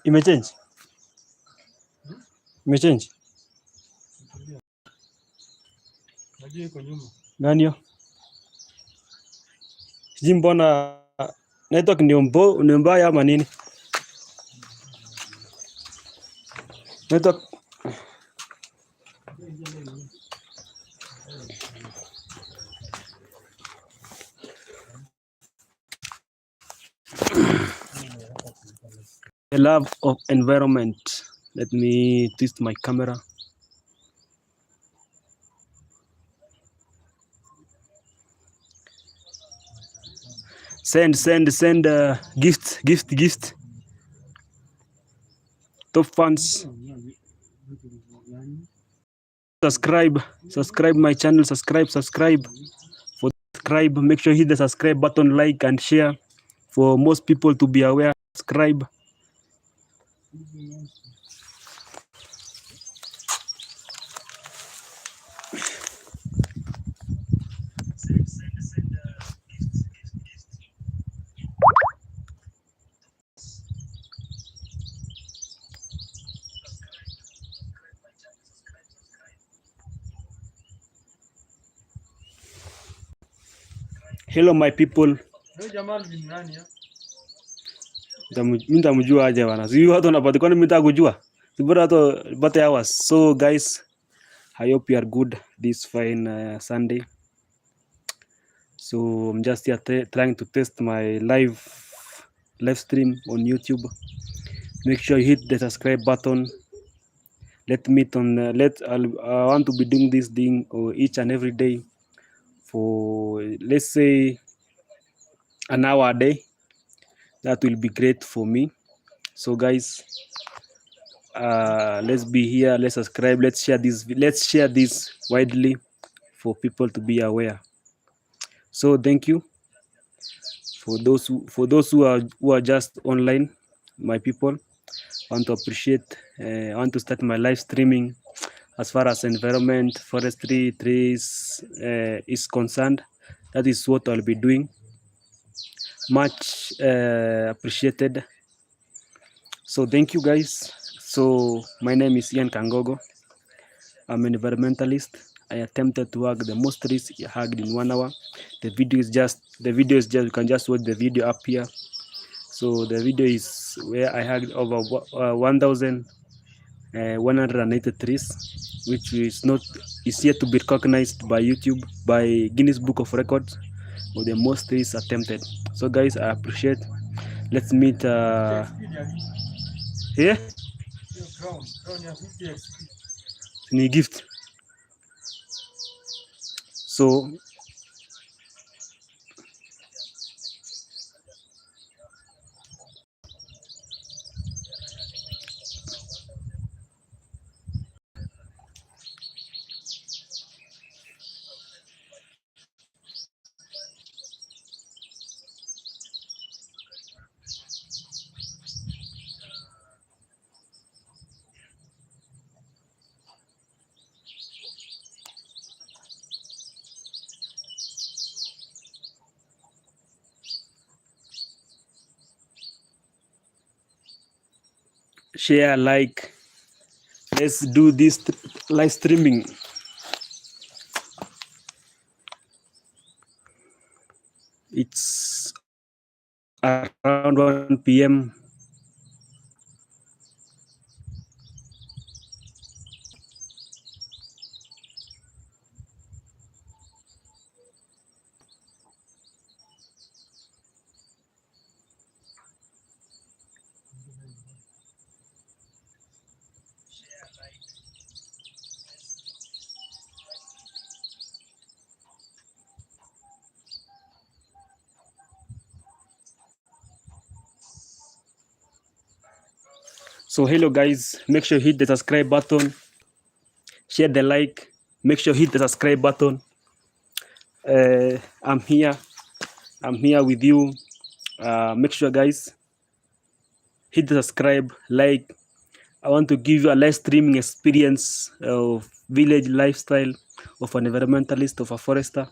Imechange? Imechange? Najua iko nyuma. Gani hiyo? Sijui mbona network ni mbaya ama nini? Network the love of environment. Let me twist my camera. Send gift. Top fans. Subscribe my channel. Subscribe. Make sure you hit the subscribe button, like and share for most people to be aware. Subscribe. Hello my people. Mimi nitamjua aje bana. Sio watu wanapatikana mimi nitakujua. Sibora watu bate hours. So guys, I hope you are good this fine Sunday. So I'm just here trying to test my live stream on YouTube. Make sure you hit the subscribe button. Let me on I want to be doing this thing each and every day for, let's say, an hour a day. That will be great for me. So guys, let's be here, let's subscribe, let's share this widely for people to be aware. So thank you for those who are just online, my people. I want to appreciate, I want to start my live streaming as far as environment, forestry, trees is concerned. That is what I'll be doing. Much appreciated. So thank you guys. So my name is Ian Kangogo. I'm an environmentalist. I attempted to hug the most trees hugged in 1 hour. The video is just you can just watch the video up here. So the video is where I hugged over 1,180 trees, which is yet to be recognized by YouTube, by Guinness Book of Records, for the most trees attempted. So guys, I appreciate. Let's meet here. Ni gift. So share, like, let's do this live streaming. It's around 1 p.m. So hello guys, make sure you hit the subscribe button, share the like, make sure you hit the subscribe button. I'm here with you. Make sure guys, hit the subscribe, like. I want to give you a live streaming experience of village lifestyle of an environmentalist, of a forester.